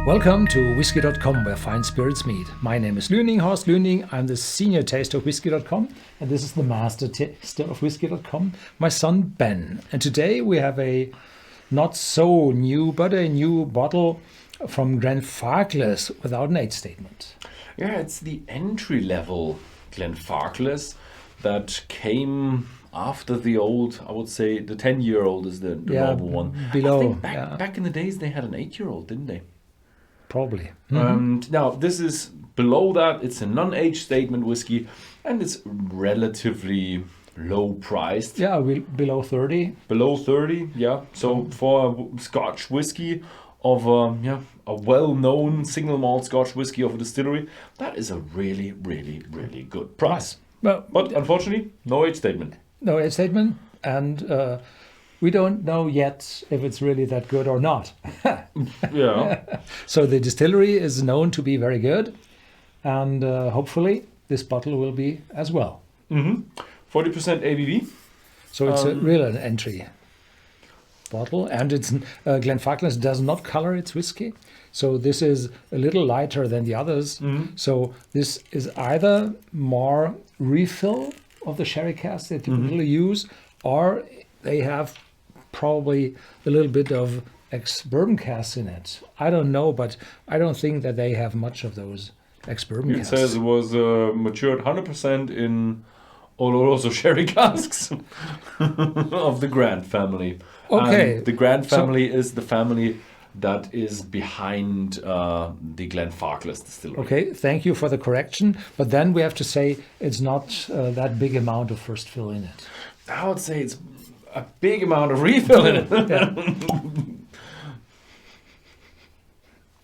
Welcome to Whisky.com, where fine spirits meet. My name is Horst Lüning. I'm the senior taster of Whisky.com, and this is the master taster of Whisky.com, my son Ben. And today we have a not so new, but a new bottle from Glenfarclas without an age statement. Yeah, it's the entry-level Glenfarclas that came after the old, I would say the 10-year-old is the normal one. Below, I think back in the days they had an 8-year-old, didn't they? Probably. Now, this is below that. It's a non-age statement whiskey, and it's relatively low priced. Yeah, below 30. Below 30, yeah. So for a Scotch whiskey of a well-known single malt Scotch whiskey of a distillery, that is a really, really, really good price. Well, but unfortunately, no age statement. No age statement, and we don't know yet if it's really that good or not. Yeah. So the distillery is known to be very good, and hopefully this bottle will be as well. 40% ABV. So it's an entry bottle, and it's Glenfarclas does not color its whiskey. So this is a little lighter than the others. So this is either more refill of the sherry cask they typically use, or they have probably a little bit of ex-bourbon casks in it. I don't know, but I don't think that they have much of those ex-bourbon casks. It says it was matured 100% in Oloroso sherry casks of the Grant family. Okay. The Grant family is the family that is behind the Glenfarclas distillery. Okay, thank you for the correction. But then we have to say it's not that big amount of first fill in it. I would say it's a big amount of refill in it.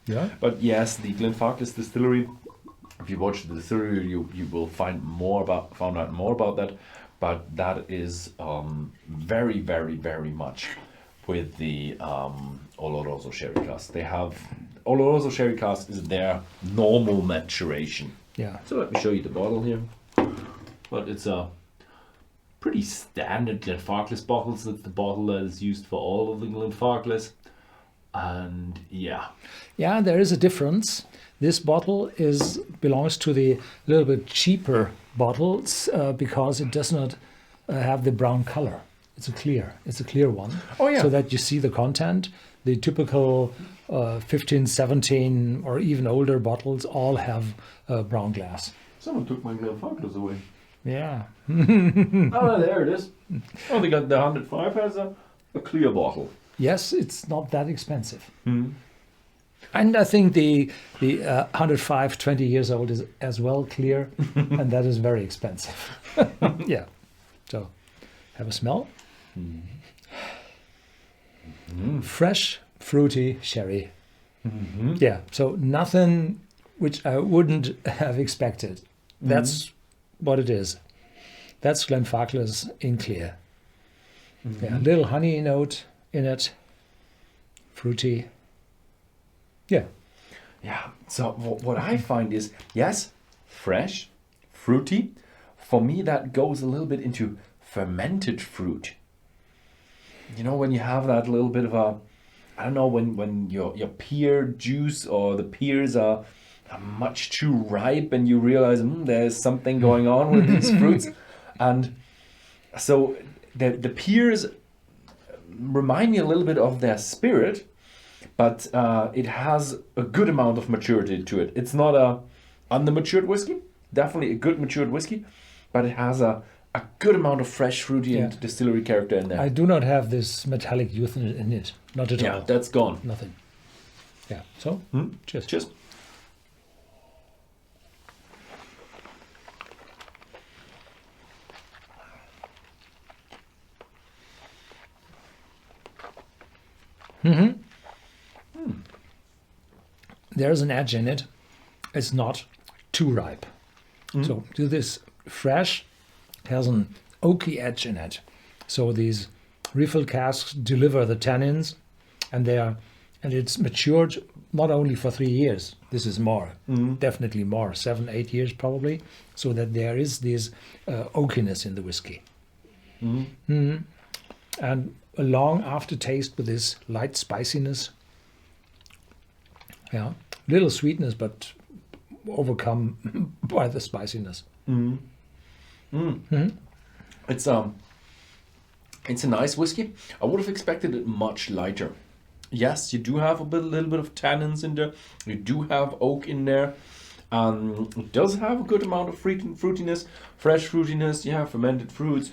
Yeah. But yes, the Glenfarclas distillery, if you watch the distillery, you will find out more about that. But that is very, very, very much with the Oloroso sherry cask. They have Oloroso sherry cask is their normal maturation. Yeah. So let me show you the bottle here. But it's a pretty standard Glenfarclas bottles. It's the bottle that is used for all of the Glenfarclas. And yeah, there is a difference. This bottle belongs to the little bit cheaper bottles because it does not have the brown color. It's a clear one. Oh yeah. So that you see the content. The typical 15, 17 or even older bottles all have brown glass. Someone took my Glenfarclas away. Yeah. Oh, there it is. Oh, they got the 105 has a clear bottle. Yes, it's not that expensive. And I think the 105, 20 years old is as well clear, and that is very expensive. Yeah. So, have a smell. Fresh, fruity sherry. Yeah. So nothing which I wouldn't have expected. That's what it is. That's Glenfarclas in clear. Yeah, a little honey note in it. Fruity. Yeah. Yeah. So what I find is, yes, fresh, fruity. For me, that goes a little bit into fermented fruit. You know, when you have that little bit of a, I don't know, when your pear juice or the pears are much too ripe and you realize there's something going on with these fruits. And so the pears remind me a little bit of their spirit, but it has a good amount of maturity to it. It's not a under-matured whiskey, definitely a good matured whiskey, but it has a good amount of fresh, fruity and distillery character in there. I do not have this metallic youth in it. Not at all. Yeah, that's gone. Nothing. Yeah. So, cheers. Cheers. There's an edge in it. It's not too ripe. So this fresh has an oaky edge in it. So these refill casks deliver the tannins, and it's matured not only for 3 years. This is more, definitely more, 7, 8 years probably. So that there is this oakiness in the whiskey. And a long aftertaste with this light spiciness. Yeah, little sweetness, but overcome by the spiciness. It's a nice whiskey. I would have expected it much lighter. Yes, you do have little bit of tannins in there. You do have oak in there. It does have a good amount of fruitiness, fresh fruitiness. You have fermented fruits,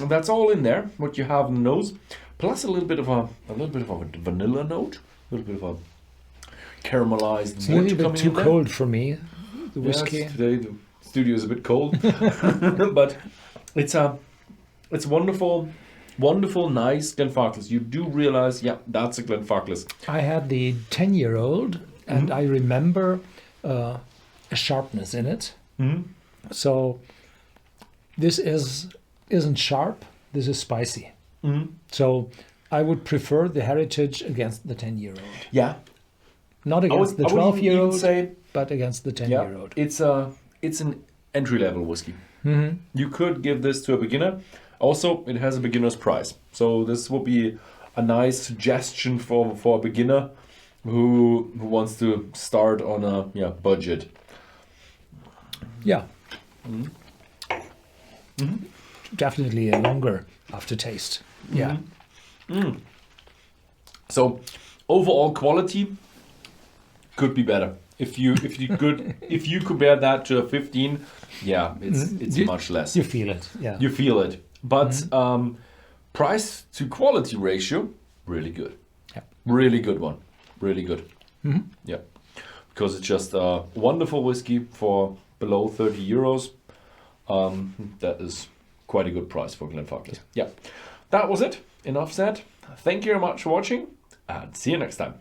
and that's all in there. What you have in the nose, plus a little bit of a vanilla note, a little bit of a caramelized. It's a little bit too cold for me. The whiskey. Yes, today the studio is a bit cold, but it's wonderful. Wonderful, nice Glenfarclas. You do realize, yeah, that's a Glenfarclas. I had the 10-year-old, and I remember a sharpness in it. So this isn't sharp. This is spicy. So I would prefer the Heritage against the 10-year-old. Yeah, Not against the 12-year-old, say, but against the 10-year-old. It's an entry-level whiskey. You could give this to a beginner. Also, it has a beginner's price. So this would be a nice suggestion for a beginner who wants to start on a budget. Yeah. Definitely a longer aftertaste. Yeah. So overall quality could be better. If you compare that to a 15, it's much less. You feel it. Yeah. You feel it. But price to quality ratio, really good. Yeah. Really good one. Really good. Yeah. Because it's just a wonderful whiskey for below 30 euros. That is quite a good price for Glenfarclas. Yeah. That was it. Enough said. Thank you very much for watching, and see you next time.